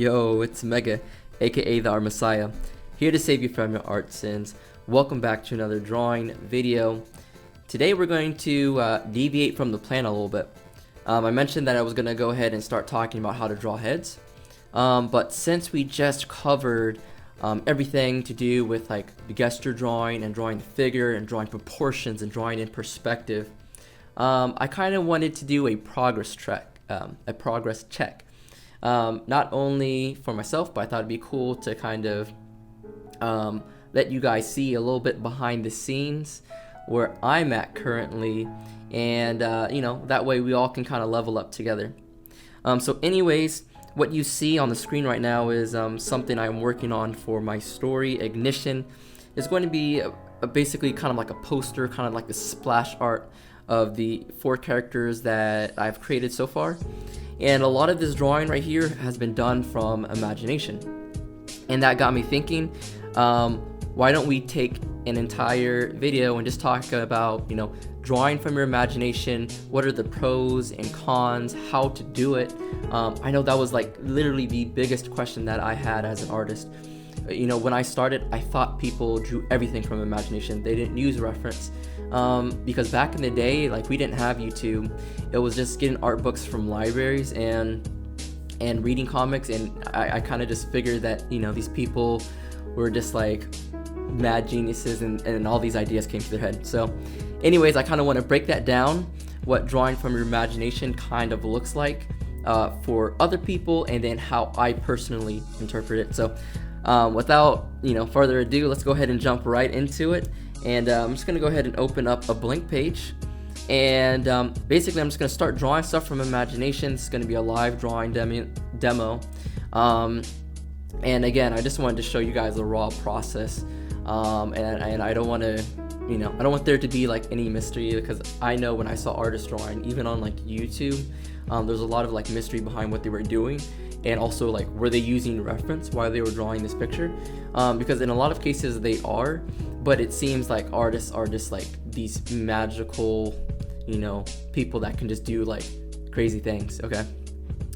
Yo, it's Mega, aka the Art Messiah, here to save you from your art sins. Welcome back to another drawing video. Today we're going to deviate from the plan a little bit. I mentioned that I was going to go ahead and start talking about how to draw heads, but since we just covered everything to do with like the gesture drawing and drawing the figure and drawing proportions and drawing in perspective, I kind of wanted to do a progress check. Not only for myself, but I thought it'd be cool to kind of let you guys see a little bit behind the scenes where I'm at currently, and that way we all can kind of level up together. So anyways, what you see on the screen right now is something I'm working on for my story, Ignition. It's going to be basically kind of like a poster, kind of like a splash art of the 4 characters that I've created so far. And a lot of this drawing right here has been done from imagination. And that got me thinking, why don't we take an entire video and just talk about, drawing from your imagination, what are the pros and cons, how to do it. I know that was like literally the biggest question that I had as an artist. When I started, I thought people drew everything from imagination. They didn't use reference. Because back in the day, like, we didn't have YouTube. It was just getting art books from libraries and reading comics, and I kind of just figured that these people were just like mad geniuses, and all these ideas came to their head. So anyways, I kind of want to break that down, what drawing from your imagination kind of looks like for other people, and then how I personally interpret it. So without further ado, let's go ahead and jump right into it. And I'm just going to go ahead and open up a blank page. And basically, I'm just going to start drawing stuff from imagination. It's going to be a live drawing demo. And again, I just wanted to show you guys the raw process. And I don't want to, I don't want there to be like any mystery, because I know when I saw artists drawing, even on like YouTube, there's a lot of like mystery behind what they were doing. And also, like, were they using reference while they were drawing this picture? Because in a lot of cases they are, but it seems like artists are just like these magical, people that can just do like crazy things, okay?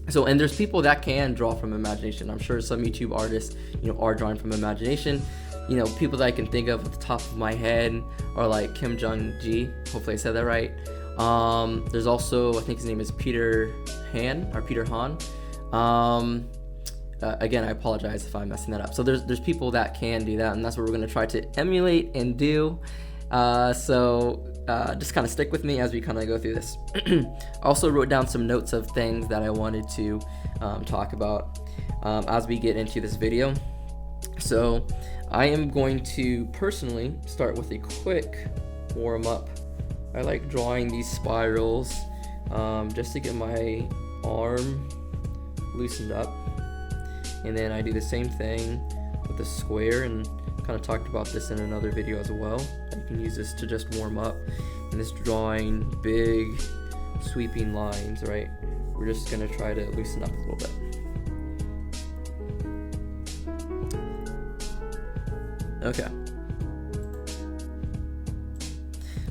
So, and there's people that can draw from imagination. I'm sure some YouTube artists, are drawing from imagination. People that I can think of at the top of my head are like Kim Jung-ji, hopefully I said that right. There's also, I think his name is Peter Han. Again, I apologize if I'm messing that up. So there's people that can do that, and that's what we're going to try to emulate and do. So just kind of stick with me as we kind of go through this. I also wrote down some notes of things that I wanted to talk about as we get into this video. So I am going to personally start with a quick warm up. I like drawing these spirals just to get my arm loosened up, and then I do the same thing with the square, and kind of talked about this in another video as well. You can use this to just warm up, and this drawing big sweeping lines, right? We're just gonna try to loosen up a little bit. Okay,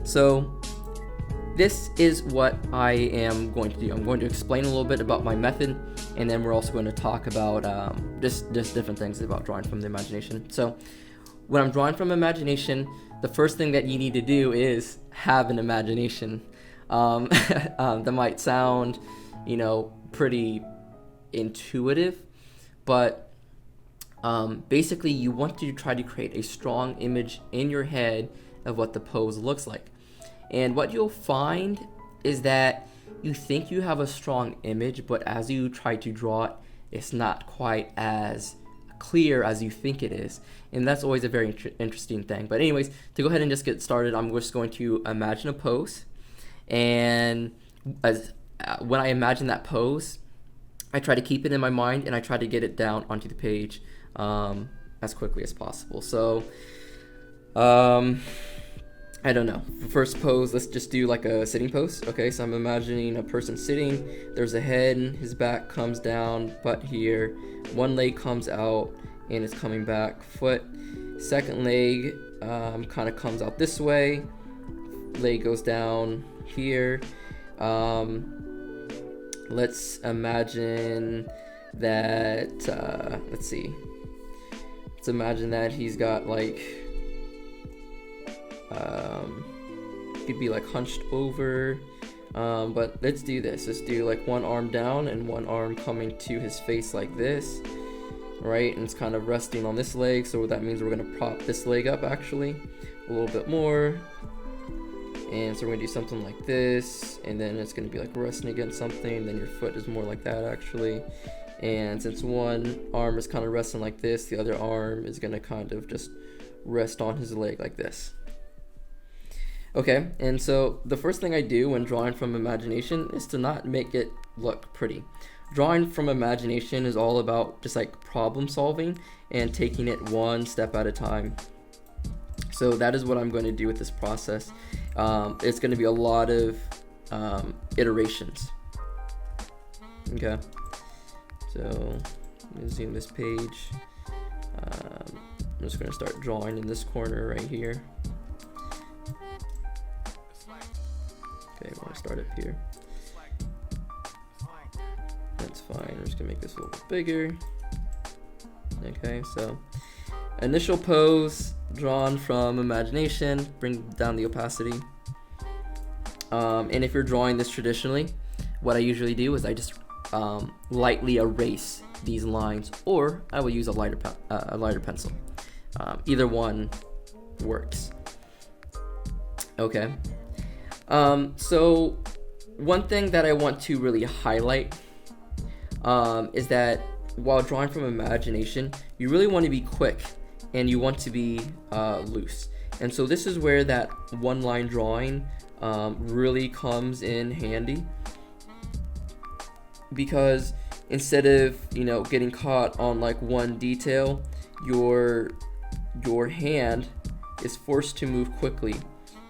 so this is what I am going to do. I'm going to explain a little bit about my method, and then we're also going to talk about just different things about drawing from the imagination. So when I'm drawing from imagination, the first thing that you need to do is have an imagination. That might sound, pretty intuitive, but basically you want to try to create a strong image in your head of what the pose looks like. And what you'll find is that you think you have a strong image, but as you try to draw it, it's not quite as clear as you think it is. And that's always a very interesting thing. But anyways, to go ahead and just get started, I'm just going to imagine a pose. And when I imagine that pose, I try to keep it in my mind, and I try to get it down onto the page as quickly as possible. So, I don't know. For first pose, let's just do like a sitting pose. Okay, so I'm imagining a person sitting. There's a head, his back comes down, butt here. One leg comes out and it's coming back. Foot, second leg kind of comes out this way. Leg goes down here. Let's imagine that, let's see, let's imagine that he's got like, could be like hunched over, but let's do this. Let's do like one arm down and one arm coming to his face like this, right? And it's kind of resting on this leg, so that means we're gonna prop this leg up actually a little bit more. And so we're gonna do something like this, and then it's gonna be like resting against something, then your foot is more like that actually. And since one arm is kind of resting like this, the other arm is gonna kind of just rest on his leg like this. Okay, and so the first thing I do when drawing from imagination is to not make it look pretty. Drawing from imagination is all about just like problem solving and taking it one step at a time. So that is what I'm going to do with this process. It's going to be a lot of iterations. Okay, so I'm going to zoom this page. I'm just going to start drawing in this corner right here. Okay, I want to start up here. That's fine. I'm just going to make this a little bit bigger. Okay, so initial pose drawn from imagination, bring down the opacity. And if you're drawing this traditionally, what I usually do is I just lightly erase these lines, or I will use a lighter pencil. Either one works. Okay. So one thing that I want to really highlight is that while drawing from imagination, you really want to be quick and you want to be loose. And so this is where that one line drawing really comes in handy, because instead of, you know, getting caught on like one detail, your hand is forced to move quickly.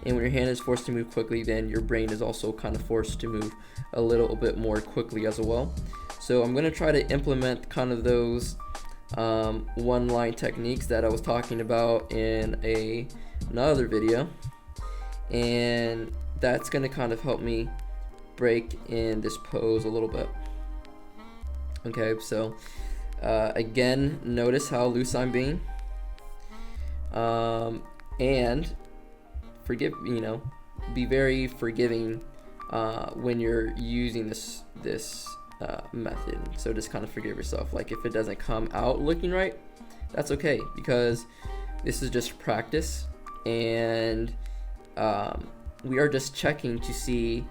And when your hand is forced to move quickly, then your brain is also kind of forced to move a little bit more quickly as well. So I'm going to try to implement kind of those one line techniques that I was talking about in another video, and that's going to kind of help me break in this pose a little bit. Okay, so again, notice how loose I'm being, and be very forgiving when you're using this method. So just kind of forgive yourself. Like if it doesn't come out looking right, that's okay, because this is just practice, and we are just checking to see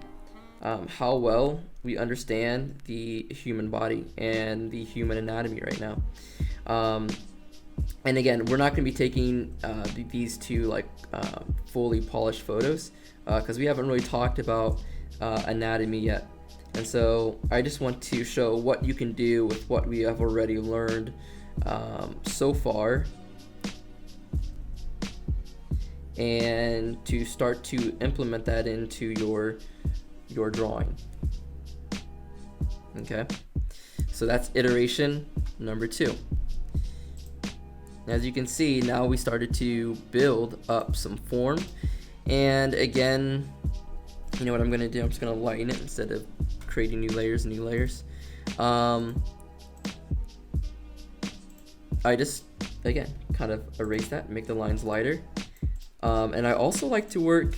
how well we understand the human body and the human anatomy right now. And again, we're not going to be taking these two like fully polished photos because we haven't really talked about anatomy yet. And so I just want to show what you can do with what we have already learned so far, and to start to implement that into your drawing. Okay, so that's iteration number 2. As you can see, now we started to build up some form, and again, you know what I'm going to do? I'm just going to lighten it instead of creating new layers. I just, again, kind of erase that, make the lines lighter. And I also like to work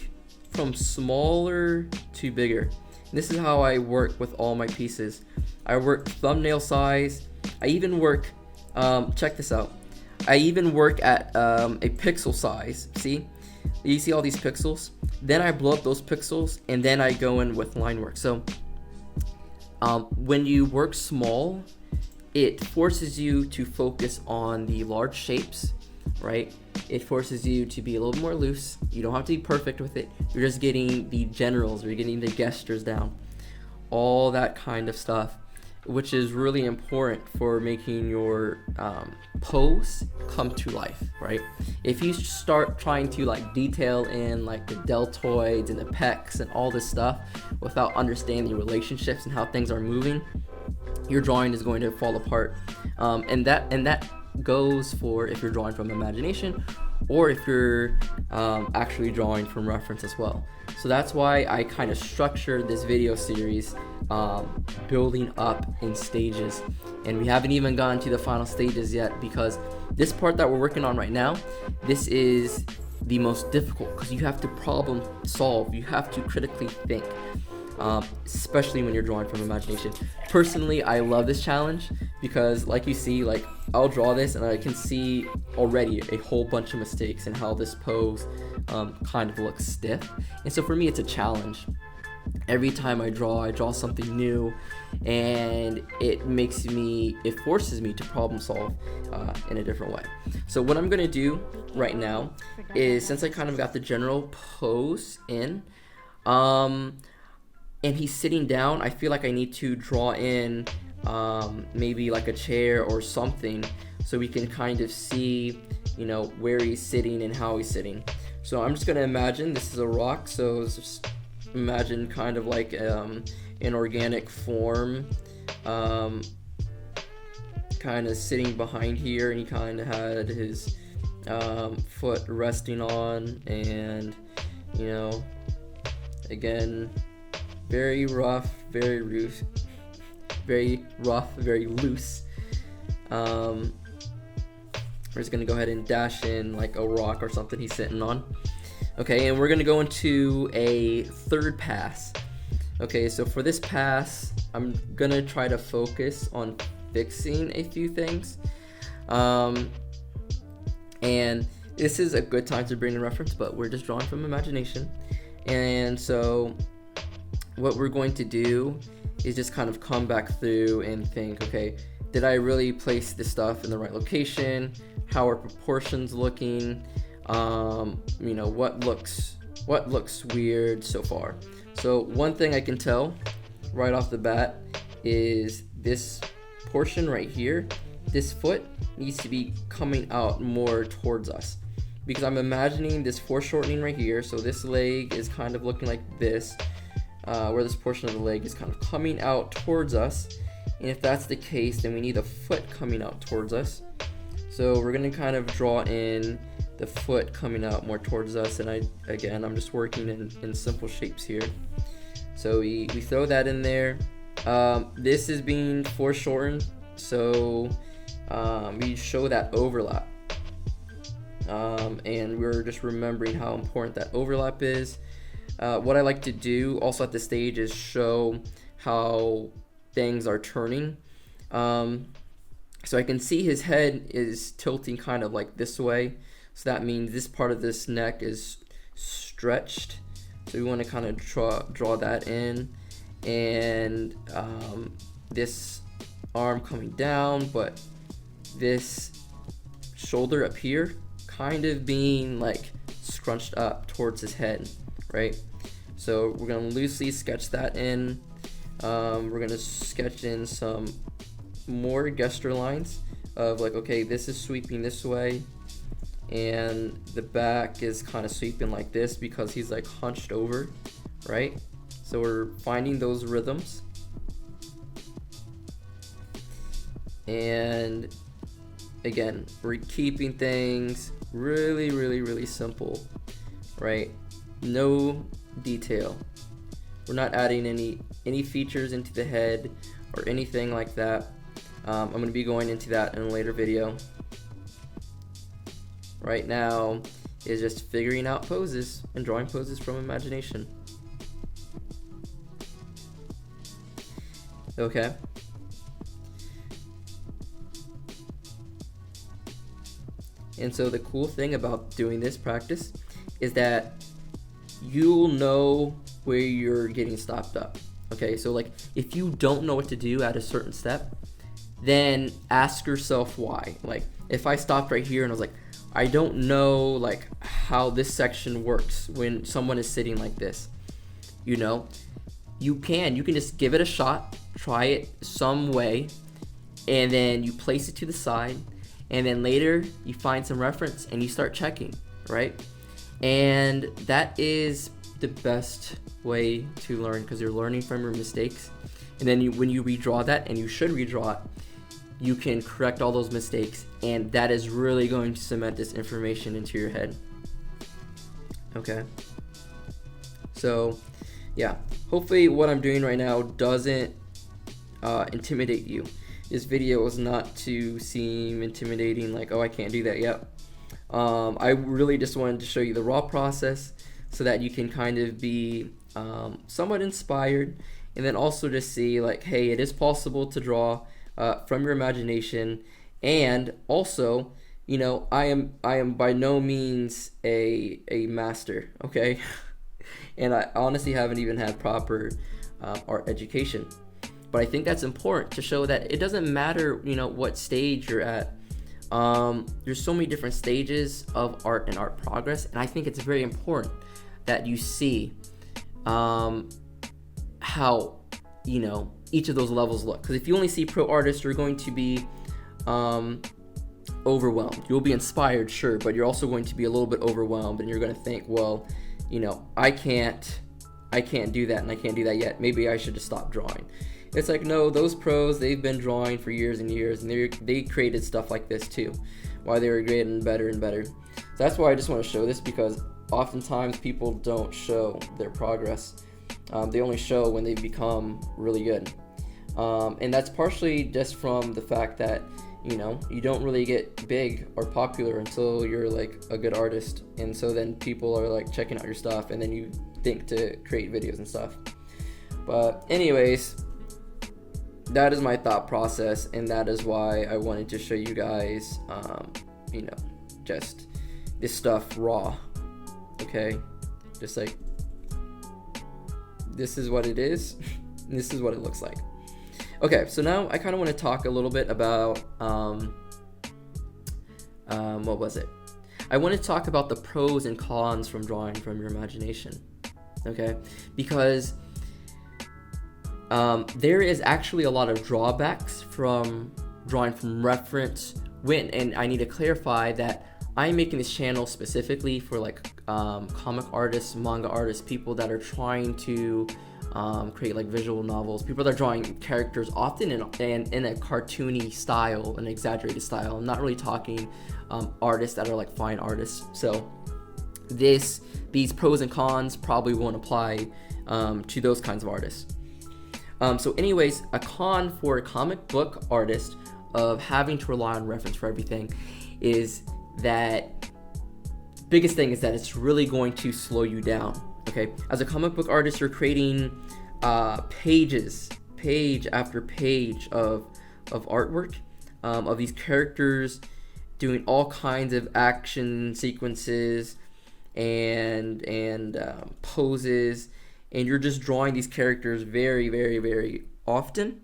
from smaller to bigger. And this is how I work with all my pieces. I work thumbnail size. I even work, check this out. I even work at a pixel size. See? You see all these pixels? Then I blow up those pixels, and then I go in with line work. So when you work small, it forces you to focus on the large shapes, right? It forces you to be a little more loose. You don't have to be perfect with it. You're just getting the generals, or you're getting the gestures down. All that kind of stuff, which is really important for making your pose come to life, right? If you start trying to like detail in like the deltoids and the pecs and all this stuff without understanding relationships and how things are moving, your drawing is going to fall apart. And that goes for if you're drawing from imagination, or if you're actually drawing from reference as well. So that's why I kind of structured this video series building up in stages, and we haven't even gotten to the final stages yet, because this part that we're working on right now, this is the most difficult, because you have to problem solve, you have to critically think, especially when you're drawing from imagination. Personally, I love this challenge because, like you see, like I'll draw this and I can see already a whole bunch of mistakes and how this pose kind of looks stiff. And so for me, it's a challenge. Every time I draw something new, and it forces me to problem solve in a different way. So what I'm gonna do right now is, since I kind of got the general pose in, and he's sitting down, I feel like I need to draw in maybe like a chair or something, so we can kind of see, you know, where he's sitting and how he's sitting. So I'm just gonna imagine this is a rock, so just imagine kind of like an organic form kind of sitting behind here, and he kind of had his foot resting on, and you know, again, very rough, very loose. We're just gonna go ahead and dash in like a rock or something he's sitting on. Okay, and we're gonna go into a third pass. Okay, so for this pass, I'm gonna try to focus on fixing a few things. And this is a good time to bring the reference, but we're just drawing from imagination. And so what we're going to do is just kind of come back through and think, okay, did I really place this stuff in the right location? How are proportions looking? You know, what looks weird so far? So one thing I can tell right off the bat is this portion right here, this foot needs to be coming out more towards us, because I'm imagining this foreshortening right here. So this leg is kind of looking like this, where this portion of the leg is kind of coming out towards us. And if that's the case, then we need the foot coming out towards us. So we're gonna kind of draw in the foot coming out more towards us, and I'm just working in simple shapes here. So we throw that in there. This is being foreshortened, so we show that overlap, and we're just remembering how important that overlap is. What I like to do also at this stage is show how things are turning. So I can see his head is tilting kind of like this way. So that means this part of this neck is stretched. So we want to kind of draw that in. And this arm coming down, but this shoulder up here kind of being like scrunched up towards his head, right? So we're going to loosely sketch that in. We're going to sketch in some more gesture lines of like, okay, this is sweeping this way, and the back is kind of sweeping like this because he's like hunched over, right? So we're finding those rhythms, and again, we're keeping things really simple, right? No detail. We're not adding any features into the head or anything like that. I'm going to be going into that in a later video. Right now is just figuring out poses and drawing poses from imagination. Okay. And so the cool thing about doing this practice is that you'll know where you're getting stopped up. Okay, so like if you don't know what to do at a certain step, then ask yourself why. Like if I stopped right here and I was like, I don't know like how this section works when someone is sitting like this, you know, you can just give it a shot, try it some way, and then you place it to the side, and then later you find some reference and you start checking, right? And that is the best way to learn, because you're learning from your mistakes. And then when you redraw that, and you should redraw it, you can correct all those mistakes, and that is really going to cement this information into your head. Okay, so yeah, hopefully what I'm doing right now doesn't intimidate you. This video is not to seem intimidating, like, oh, I can't do that yet. I really just wanted to show you the raw process so that you can kind of be somewhat inspired, and then also just see like, hey, it is possible to draw from your imagination. And also, you know, I am by no means a master, okay? And I honestly haven't even had proper art education. But I think that's important to show that it doesn't matter, you know, what stage you're at. There's so many different stages of art and art progress, and I think it's very important that you see how, you know, each of those levels look. Because if you only see pro artists, you're going to be overwhelmed. You'll be inspired, sure, but you're also going to be a little bit overwhelmed, and you're going to think, well, you know, I can't do that, and I can't do that yet. Maybe I should just stop drawing. It's like, no, those pros, they've been drawing for years and years, and they created stuff like this too, why they were getting better and better. So that's why I just want to show this, because oftentimes people don't show their progress. They only show when they become really good. And that's partially just from the fact that, you know, you don't really get big or popular until you're like a good artist. And so then people are like checking out your stuff, and then you think to create videos and stuff. But anyways, that is my thought process, and that is why I wanted to show you guys, you know, just this stuff raw, okay? Just like, this is what it is, and this is what it looks like. Okay, so now I kind of want to talk a little bit about, what was it? I want to talk about the pros and cons from drawing from your imagination, okay? Because there is actually a lot of drawbacks from drawing from reference and I need to clarify that I'm making this channel specifically for like comic artists, manga artists, people that are trying to create like visual novels, people that are drawing characters often in a cartoony style, an exaggerated style. I'm not really talking artists that are like fine artists. So these pros and cons probably won't apply to those kinds of artists. So anyways, a con for a comic book artist of having to rely on reference for everything is that biggest thing is that it's really going to slow you down, okay? As a comic book artist, you're creating page after page of artwork, of these characters doing all kinds of action sequences and poses, and you're just drawing these characters very, very, very often.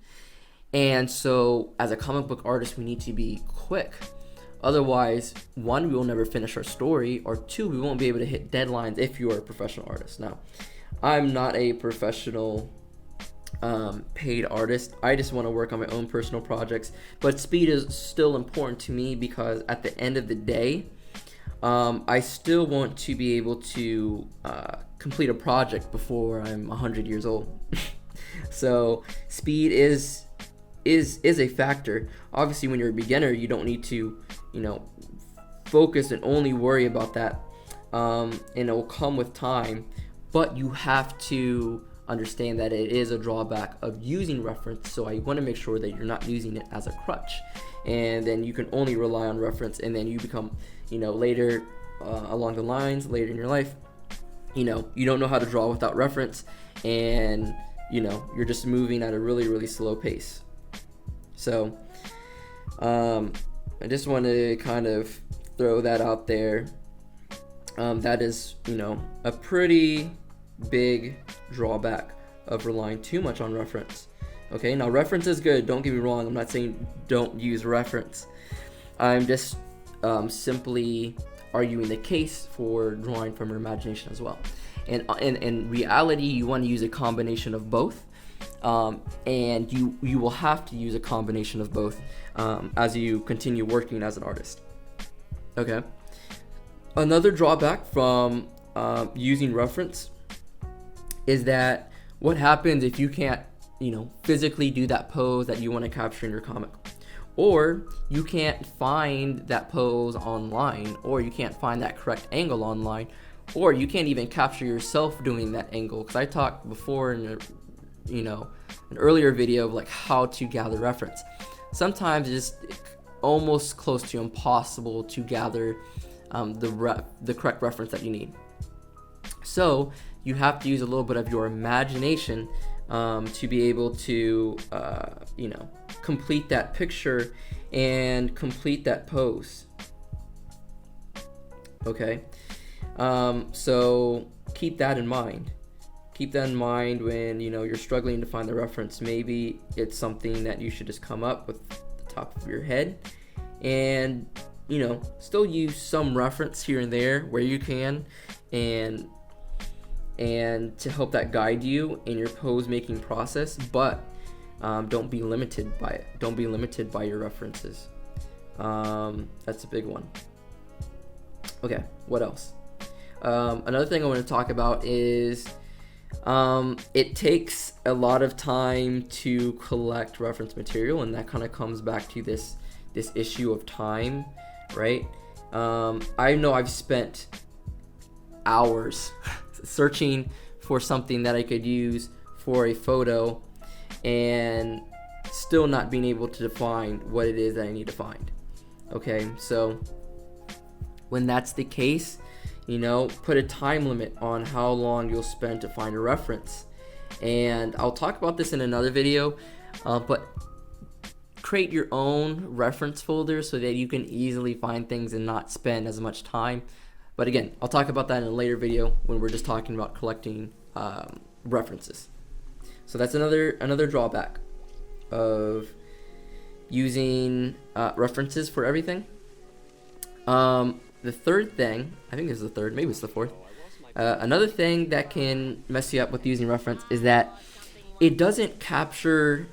And so as a comic book artist, we need to be quick. Otherwise, one, we will never finish our story, or two, we won't be able to hit deadlines if you are a professional artist. Now, I'm not a professional paid artist. I just want to work on my own personal projects, but speed is still important to me, because at the end of the day, I still want to be able to complete a project before I'm 100 years old. So speed is a factor. Obviously, when you're a beginner, you don't need to, you know, focus and only worry about that, and it will come with time. But you have to understand that it is a drawback of using reference, so I want to make sure that you're not using it as a crutch, and then you can only rely on reference, and then you become, you know, later along the lines, later in your life, you know, you don't know how to draw without reference, and, you know, you're just moving at a really, really slow pace. So I just want to kind of throw that out there. That is, you know, a pretty big drawback of relying too much on reference. Okay, now reference is good, don't get me wrong. I'm not saying don't use reference. I'm just simply arguing the case for drawing from your imagination as well. And in reality, you want to use a combination of both. And you will have to use a combination of both as you continue working as an artist. Okay. Another drawback from using reference is that what happens if you can't, you know, physically do that pose that you want to capture in your comic, or you can't find that pose online, or you can't find that correct angle online. or you can't even capture yourself doing that angle. Because I talked before in an earlier video of like how to gather reference. Sometimes it's almost close to impossible to gather the correct reference that you need. So you have to use a little bit of your imagination to be able to complete that picture and complete that pose. Okay, so keep that in mind. Keep that in mind when you're struggling to find the reference. Maybe it's something that you should just come up with the top of your head, and still use some reference here and there where you can, and to help that guide you in your pose making process. But don't be limited by it. Don't be limited by your references. That's a big one. Okay, what else? Another thing I want to talk about is it takes a lot of time to collect reference material, and that kind of comes back to this issue of time, right? I know I've spent hours searching for something that I could use for a photo and still not being able to define what it is that I need to find. Okay, so when that's the case, put a time limit on how long you'll spend to find a reference. And I'll talk about this in another video, but create your own reference folder so that you can easily find things and not spend as much time. But again, I'll talk about that in a later video when we're just talking about collecting references. So that's another drawback of using references for everything. The third thing, I think this is the third, maybe it's the fourth. Another thing that can mess you up with using reference is that it doesn't capture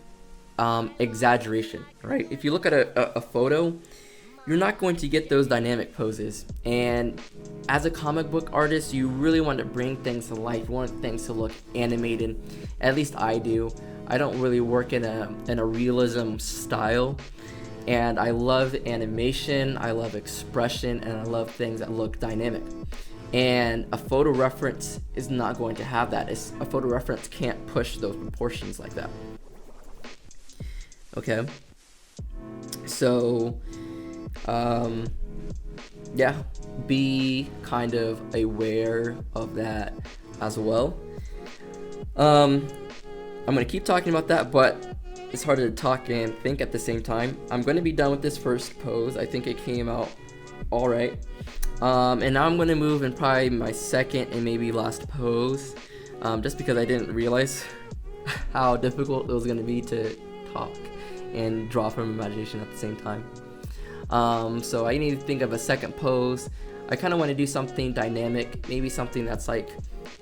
exaggeration, right? If you look at a photo, you're not going to get those dynamic poses. And as a comic book artist, you really want to bring things to life. You want things to look animated. At least I do. I don't really work in a realism style. And I love animation, I love expression, and I love things that look dynamic. And a photo reference is not going to have that. A photo reference can't push those proportions like that. Okay. So, be kind of aware of that as well. I'm going to keep talking about that, but it's harder to talk and think at the same time. I'm going to be done with this first pose. I think it came out all right. And now I'm going to move in probably my second and maybe last pose, just because I didn't realize how difficult it was going to be to talk and draw from imagination at the same time. So I need to think of a second pose. I kind of want to do something dynamic, maybe something that's like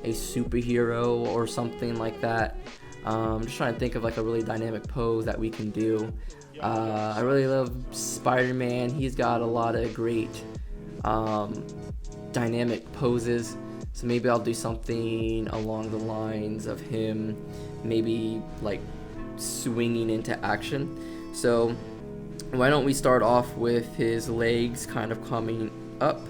a superhero or something like that. Just trying to think of like a really dynamic pose that we can do. I really love Spider-Man. He's got a lot of great dynamic poses. So maybe I'll do something along the lines of him maybe like swinging into action. So why don't we start off with his legs kind of coming up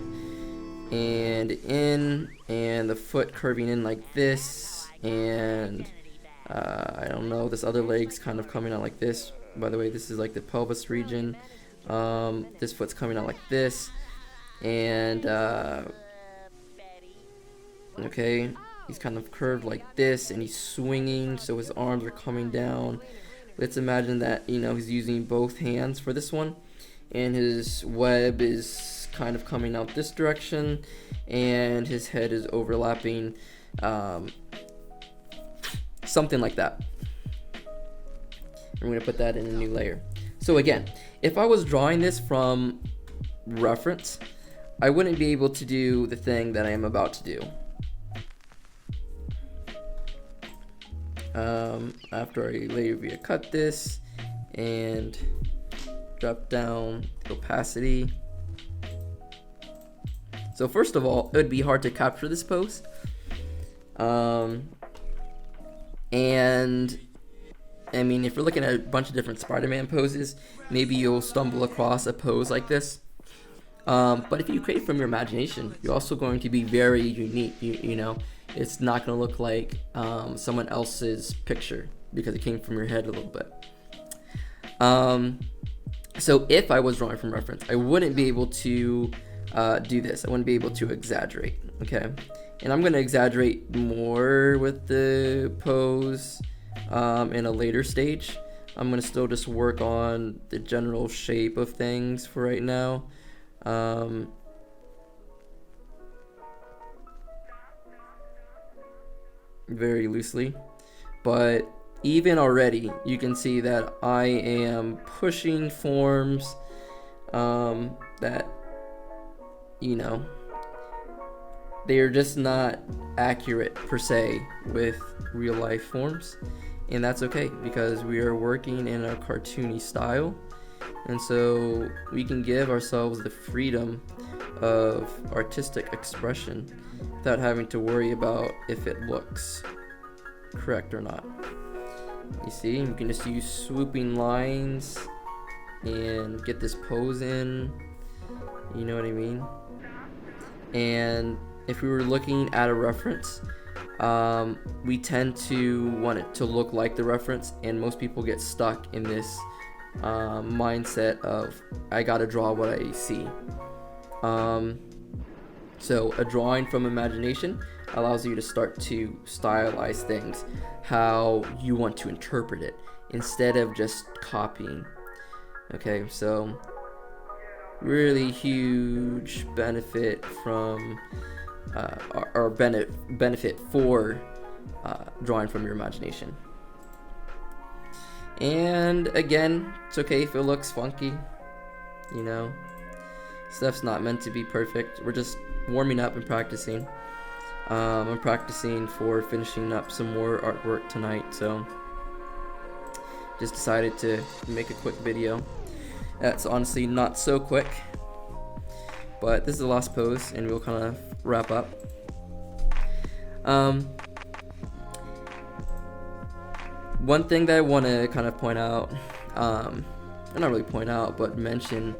and in, and the foot curving in like this, and I don't know, this other leg's kind of coming out like this. By the way, this is like the pelvis region. This foot's coming out like this, and okay, he's kind of curved like this, and he's swinging, so his arms are coming down. Let's imagine that he's using both hands for this one, and his web is kind of coming out this direction, and his head is overlapping, something like that. I'm going to put that in a new layer. So again, if I was drawing this from reference, I wouldn't be able to do the thing that I am about to do. After I layer via cut this and drop down the opacity. So first of all, it would be hard to capture this pose. And I mean, if you're looking at a bunch of different Spider-Man poses, maybe you'll stumble across a pose like this. But if you create from your imagination, you're also going to be very unique. You know, it's not going to look like someone else's picture because it came from your head a little bit. So if I was drawing from reference, I wouldn't be able to do this. I wouldn't be able to exaggerate, okay? And I'm going to exaggerate more with the pose in a later stage. I'm going to still just work on the general shape of things for right now. Very loosely. But even already, you can see that I am pushing forms that, you know, they are just not accurate per se with real life forms. And that's okay, because we are working in a cartoony style, and so we can give ourselves the freedom of artistic expression without having to worry about if it looks correct or not. You see, we can just use swooping lines and get this pose in, you know what I mean? And if we were looking at a reference, we tend to want it to look like the reference, and most people get stuck in this mindset of, I gotta draw what I see. So a drawing from imagination allows you to start to stylize things how you want to interpret it instead of just copying. Okay, so really huge benefit from or benefit for drawing from your imagination. And again, it's okay if it looks funky, you know, stuff's not meant to be perfect. We're just warming up and practicing. I'm practicing for finishing up some more artwork tonight, so just decided to make a quick video. That's honestly not so quick, but this is the last pose and we'll kind of wrap up. One thing that I want to kind of point out, not really point out, but mention,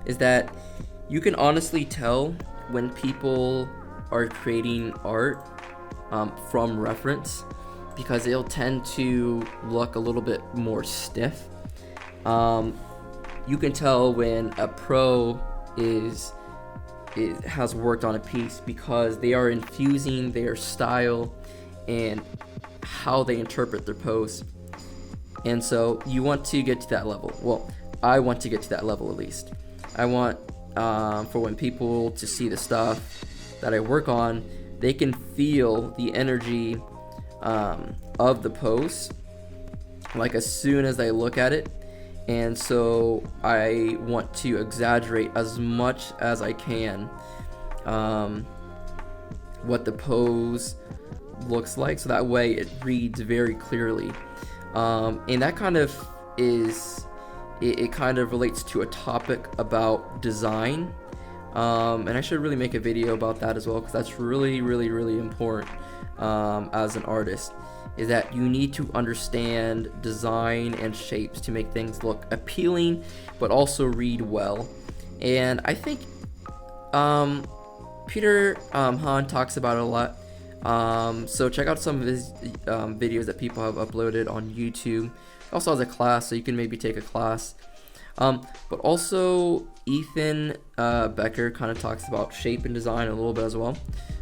is that you can honestly tell when people are creating art from reference, because they'll tend to look a little bit more stiff. You can tell when a pro has worked on a piece because they are infusing their style and how they interpret their pose. And so you want to get to that level. Well, I want to get to that level at least. I want for when people to see the stuff that I work on, they can feel the energy of the pose, like as soon as they look at it. And so I want to exaggerate as much as I can what the pose looks like, so that way it reads very clearly. And that kind of is, it kind of relates to a topic about design. And I should really make a video about that as well, because that's really, really, really important as an artist, is that you need to understand design and shapes to make things look appealing, but also read well. And I think Peter Hahn talks about it a lot. So check out some of his videos that people have uploaded on YouTube. Also has a class, so you can maybe take a class. But also Ethan Becker kind of talks about shape and design a little bit as well.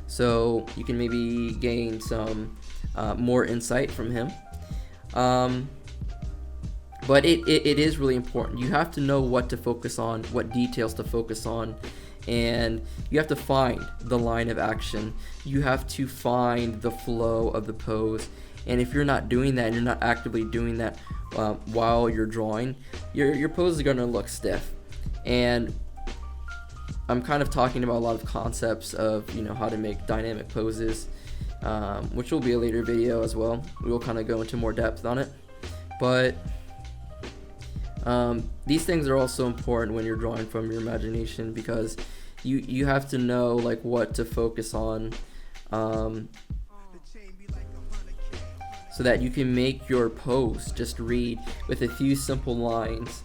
So you can maybe gain some more insight from him. But it is really important. You have to know what to focus on, what details to focus on, and you have to find the line of action. You have to find the flow of the pose. And if you're not doing that, and you're not actively doing that while you're drawing, your pose is going to look stiff. And I'm kind of talking about a lot of concepts of, you know, how to make dynamic poses, which will be a later video as well. We'll kind of go into more depth on it. But these things are also important when you're drawing from your imagination, because you have to know like what to focus on, so that you can make your pose just read with a few simple lines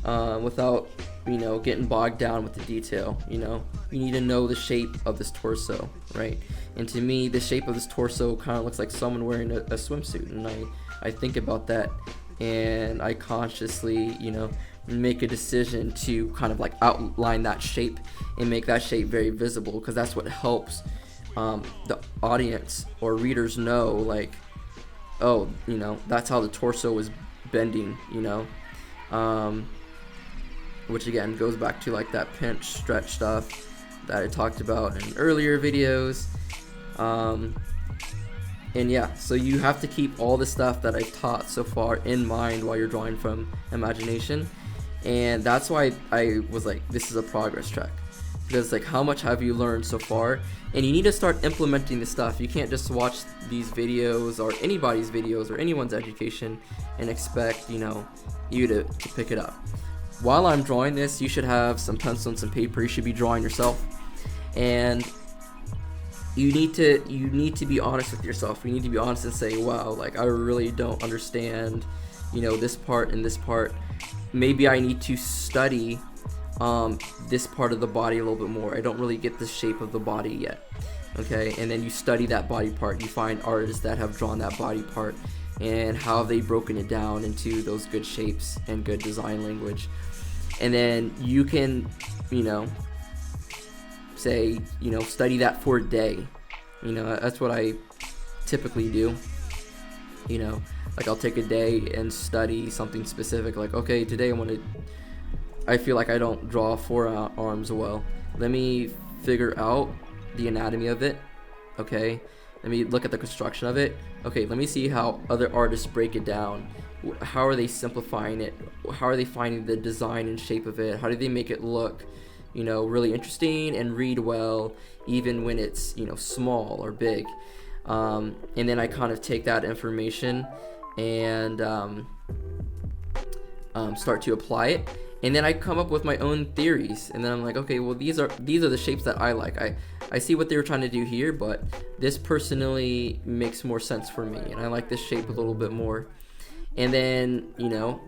without, you know, getting bogged down with the detail. You know, you need to know the shape of this torso, right? And to me, the shape of this torso kind of looks like someone wearing a swimsuit, and I think about that, and I consciously, you know, make a decision to kind of like outline that shape and make that shape very visible, because that's what helps the audience or readers know, like, oh, you know, that's how the torso is bending, you know, which again goes back to like that pinch stretch stuff that I talked about in earlier videos. And yeah, so you have to keep all the stuff that I've taught so far in mind while you're drawing from imagination. And that's why I was like, this is a progress track, because like, how much have you learned so far? And you need to start implementing the stuff. You can't just watch these videos or anybody's videos or anyone's education and expect, you know, you to pick it up. While I'm drawing this, you should have some pencil and some paper. You should be drawing yourself, and you need to be honest with yourself. You need to be honest and say, wow, like, I really don't understand, you know, this part and this part. Maybe I need to study this part of the body a little bit more. I don't really get the shape of the body yet. Okay, and then you study that body part. You find artists that have drawn that body part and how have they broken it down into those good shapes and good design language. And then you can, you know, say, you know, study that for a day. You know, that's what I typically do. You know, like, I'll take a day and study something specific. Like, okay, today I feel like I don't draw forearms well. Let me figure out the anatomy of it. Okay, let me look at the construction of it. Okay, let me see how other artists break it down. How are they simplifying it? How are they finding the design and shape of it? How do they make it look, you know, really interesting and read well, even when it's, you know, small or big? And then I kind of take that information and start to apply it. And then I come up with my own theories, and then I'm like, okay, well, these are the shapes that I like. I see what they were trying to do here, but this personally makes more sense for me, and I like this shape a little bit more. And then, you know,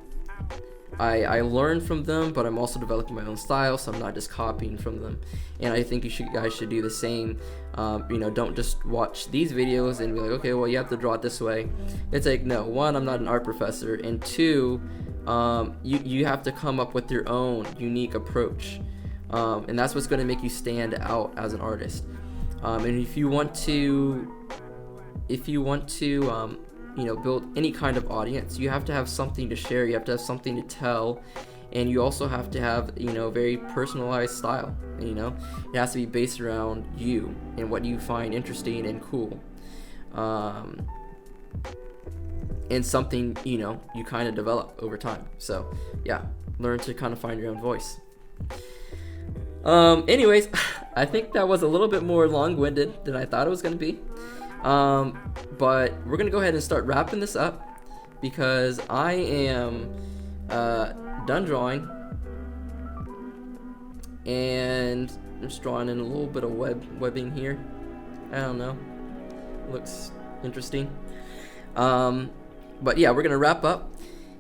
I learn from them, but I'm also developing my own style, so I'm not just copying from them. And I think you guys should do the same. You know, don't just watch these videos and be like, okay, well, you have to draw it this way. It's like, no, one, I'm not an art professor, and two, you have to come up with your own unique approach, and that's what's going to make you stand out as an artist. And if you want to you know, build any kind of audience, you have to have something to share. You have to have something to tell, and you also have to have, you know, very personalized style. You know, it has to be based around you and what you find interesting and cool, and something, you know, you kind of develop over time. So yeah, learn to kind of find your own voice. Anyways, I think that was a little bit more long-winded than I thought it was going to be. But we're gonna go ahead and start wrapping this up, because I am done drawing, and I'm just drawing in a little bit of webbing here. I don't know, looks interesting. But yeah, we're gonna wrap up.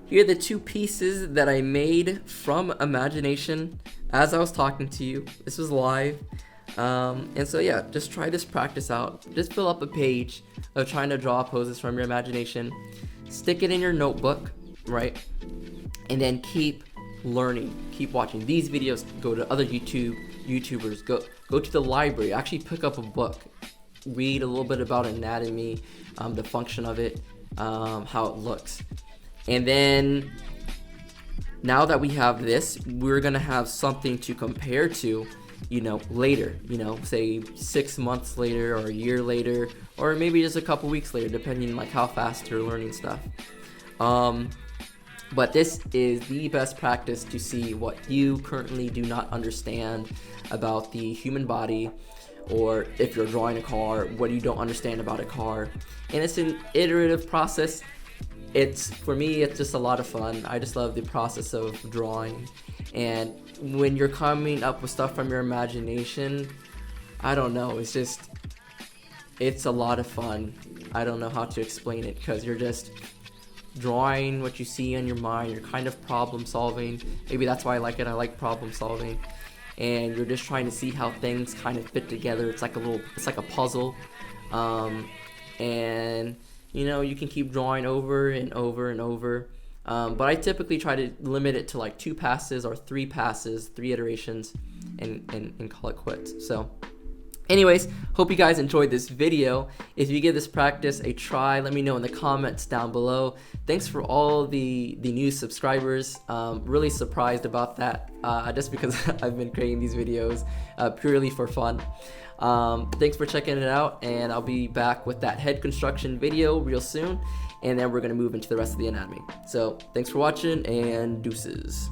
Here are the two pieces that I made from imagination as I was talking to you. This was live. And so yeah, just try this practice out. Just fill up a page of trying to draw poses from your imagination. Stick it in your notebook, right? And then keep learning, keep watching these videos. Go to other YouTubers. Go to the library. Actually pick up a book. Read a little bit about anatomy, the function of it, how it looks. And then now that we have this, we're gonna have something to compare to, you know, later, you know, say 6 months later or a year later, or maybe just a couple weeks later, depending like how fast you're learning stuff. But this is the best practice to see what you currently do not understand about the human body, or if you're drawing a car, what you don't understand about a car. And it's an iterative process. For me, it's just a lot of fun. I just love the process of drawing. And when you're coming up with stuff from your imagination, I don't know, it's a lot of fun. I don't know how to explain it, because you're just drawing what you see in your mind. You're kind of problem solving. Maybe that's why I like it. I like problem solving. And you're just trying to see how things kind of fit together. It's like a puzzle. And you know, you can keep drawing over and over and over. But I typically try to limit it to like 2 passes or 3 passes, 3 iterations, and call it quits. So anyways, hope you guys enjoyed this video. If you give this practice a try, let me know in the comments down below. Thanks for all the new subscribers. Really surprised about that, just because I've been creating these videos purely for fun. Thanks for checking it out, and I'll be back with that head construction video real soon, and then we're going to move into the rest of the anatomy. So thanks for watching, and deuces.